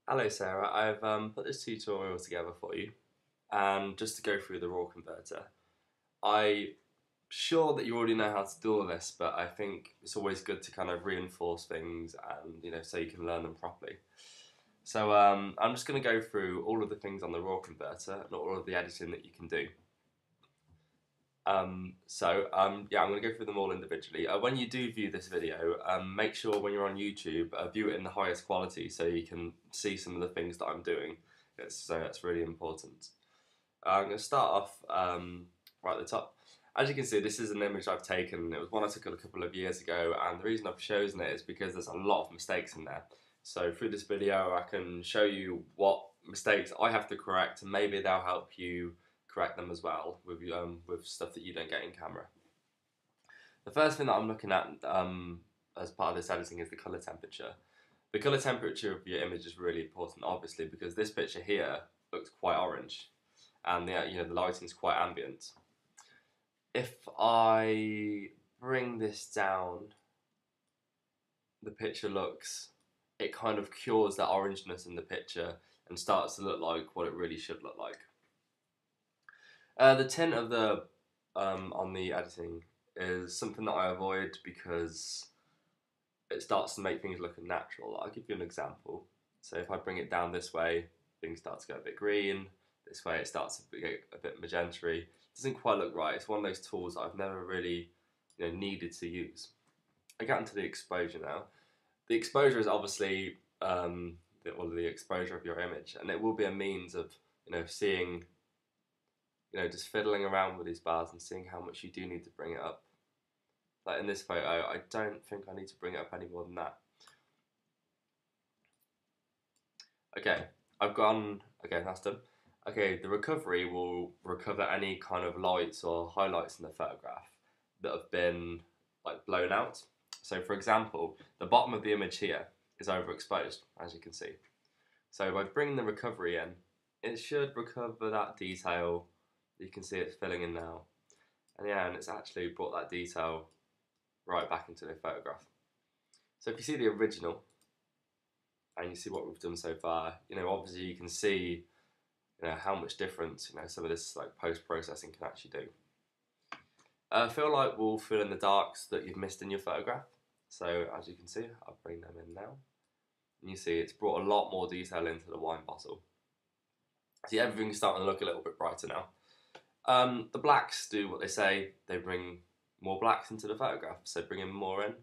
Hello Sarah, I've put this tutorial together for you, and just to go through the raw converter. I'm sure that you already know how to do all this, but I think it's always good to kind of reinforce things and so you can learn them properly. So I'm just going to go through all of the things on the raw converter and all of the editing that you can do. Yeah, I'm going to go through them all individually. When you do view this video, make sure when you're on YouTube, view it in the highest quality so you can see some of the things that I'm doing. So that's really important. I'm going to start off right at the top. As you can see, this is an image I've taken. It was one I took a couple of years ago, and the reason I've chosen it is because there's a lot of mistakes in there. So through this video, I can show you what mistakes I have to correct, and maybe they'll help you correct them as well with stuff that you don't get in camera. The first thing that I'm looking at as part of this editing is the color temperature. The color temperature of your image is really important, obviously, because this picture here looks quite orange, and the lighting is quite ambient. If I bring this down, the picture it kind of cures that orangeness in the picture and starts to look like what it really should look like. The tint of the on the editing is something that I avoid because it starts to make things look unnatural. I'll give you an example. So if I bring it down this way, things start to go a bit green. This way it starts to get a bit magenta-y. It doesn't quite look right. It's one of those tools that I've never really needed to use. I get into the exposure now. The exposure is obviously the exposure of your image, and it will be a means of seeing, just fiddling around with these bars and seeing how much you do need to bring it up. Like in this photo, I don't think I need to bring it up any more than that. Okay, okay, that's done. Okay, the recovery will recover any kind of lights or highlights in the photograph that have been like blown out. So for example, the bottom of the image here is overexposed, as you can see. So by bringing the recovery in, it should recover that detail. You can see it's filling in now. And yeah, and it's actually brought that detail right back into the photograph. So if you see the original and you see what we've done so far, obviously you can see how much difference some of this like post-processing can actually do. Fill light will fill in the darks that you've missed in your photograph. So as you can see, I'll bring them in now. And you see it's brought a lot more detail into the wine bottle. See, everything's starting to look a little bit brighter now. The blacks do what they say. They bring more blacks into the photograph, so bring in more in.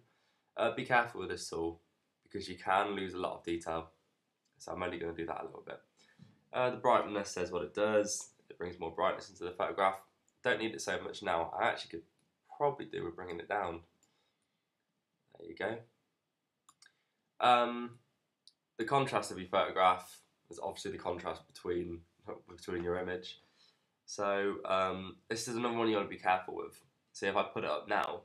Be careful with this tool because you can lose a lot of detail. So I'm only going to do that a little bit. The brightness says what it does. It brings more brightness into the photograph. Don't need it so much now. I actually could probably do with bringing it down. There you go. The contrast of your photograph is obviously the contrast between your image. So this is another one you want to be careful with. See, if I put it up now,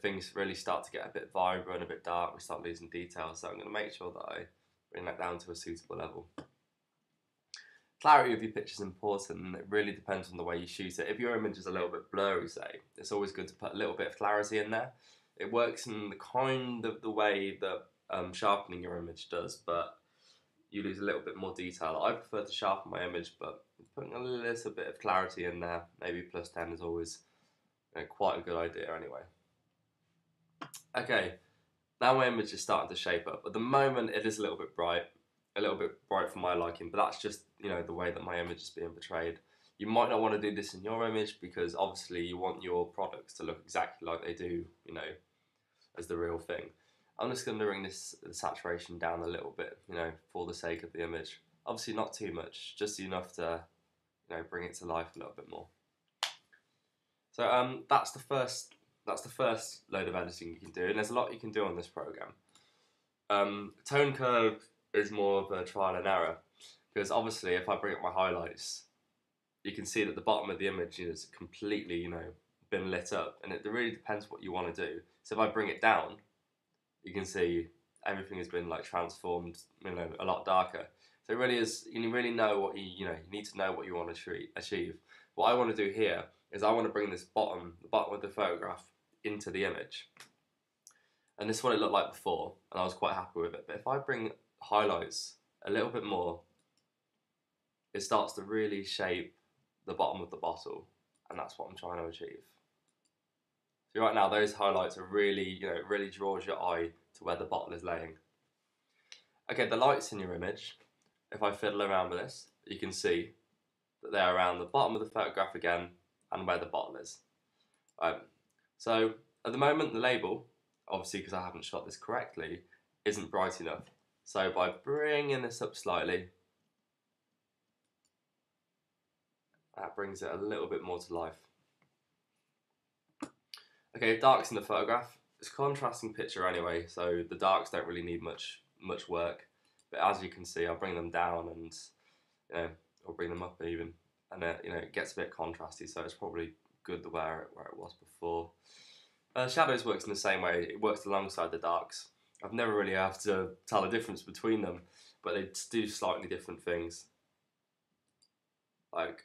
things really start to get a bit vibrant, a bit dark, we start losing detail, so I'm going to make sure that I bring that down to a suitable level. Clarity of your picture is important, and it really depends on the way you shoot it. If your image is a little bit blurry, say, it's always good to put a little bit of clarity in there. It works in the kind of the way that sharpening your image does, but you lose a little bit more detail. I prefer to sharpen my image, but putting a little bit of clarity in there, maybe +10, is always quite a good idea anyway. Okay, now my image is starting to shape up. At the moment, it is a little bit bright for my liking, but that's just the way that my image is being portrayed. You might not want to do this in your image because obviously you want your products to look exactly like they do, as the real thing. I'm just going to bring the saturation down a little bit, for the sake of the image. Obviously not too much, just enough to, bring it to life a little bit more. So that's the first load of editing you can do, and there's a lot you can do on this program. Tone curve is more of a trial and error, because obviously if I bring up my highlights, you can see that the bottom of the image is completely, been lit up, and it really depends what you want to do. So if I bring it down, you can see everything has been like transformed, a lot darker. So it really is, you really know what you need to know what you want to achieve. What I want to do here is I want to bring the bottom of the photograph into the image. And this is what it looked like before, and I was quite happy with it. But if I bring highlights a little bit more, it starts to really shape the bottom of the bottle, and that's what I'm trying to achieve. So right now, those highlights are really, it really draws your eye to where the bottle is laying. Okay, the lights in your image, if I fiddle around with this, you can see that they're around the bottom of the photograph again and where the bottle is. So at the moment, the label, obviously because I haven't shot this correctly, isn't bright enough. So by bringing this up slightly, that brings it a little bit more to life. Okay, darks in the photograph. It's a contrasting picture anyway, so the darks don't really need much work. But as you can see, I'll bring them down and I'll bring them up even, and it gets a bit contrasty. So it's probably good where it was before. Shadows works in the same way. It works alongside the darks. I've never really had to tell the difference between them, but they do slightly different things.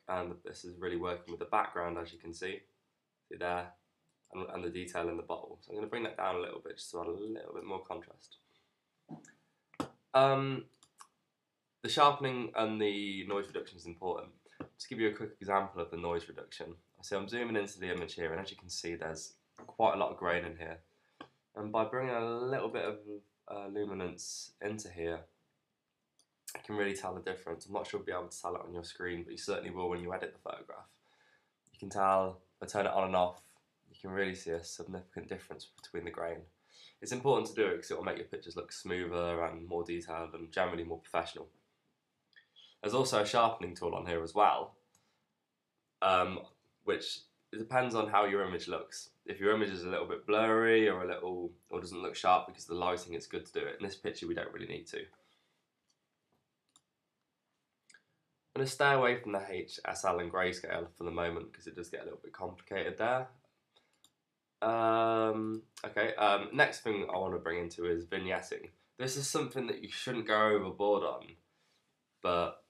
And this is really working with the background, as you can see there, and the detail in the bottle. So I'm going to bring that down a little bit just to add a little bit more contrast. The sharpening and the noise reduction is important. Just give you a quick example of the noise reduction. So I'm zooming into the image here, and as you can see, there's quite a lot of grain in here. And by bringing a little bit of luminance into here, I can really tell the difference. I'm not sure you'll be able to tell it on your screen, but you certainly will when you edit the photograph. You can tell, if I turn it on and off, you can really see a significant difference between the grain. It's important to do it because it will make your pictures look smoother and more detailed and generally more professional. There's also a sharpening tool on here as well, which it depends on how your image looks. If your image is a little bit blurry or doesn't look sharp because of the lighting, it's good to do it. In this picture, we don't really need to. I'm going to stay away from the HSL and grayscale for the moment because it does get a little bit complicated there. Next thing I want to bring into is vignetting. This is something that you shouldn't go overboard on, but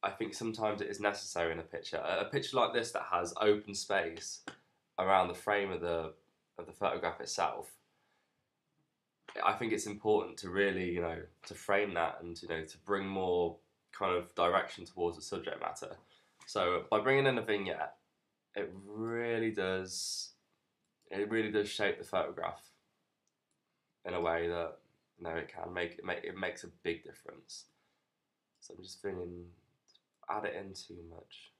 I think sometimes it is necessary in a picture. A picture like this that has open space around the frame of the photograph itself, I think it's important to really, to frame that and to bring more kind of direction towards the subject matter. So by bringing in a vignette, it really does shape the photograph in a way that it makes a big difference. So I'm just feeling, add it in too much.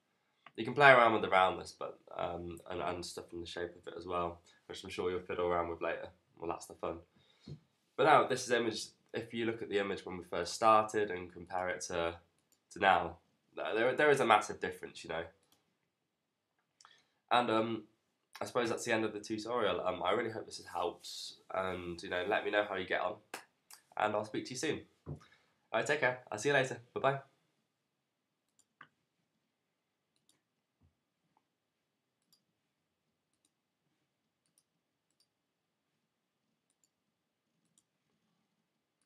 You can play around with the roundness, but and stuff in the shape of it as well, which I'm sure you'll fiddle around with later. Well, that's the fun. But now this is image. If you look at the image when we first started and compare it to now, there is a massive difference, And I suppose that's the end of the tutorial. I really hope this has helped, and let me know how you get on, and I'll speak to you soon. Alright, take care. I'll see you later. Bye bye.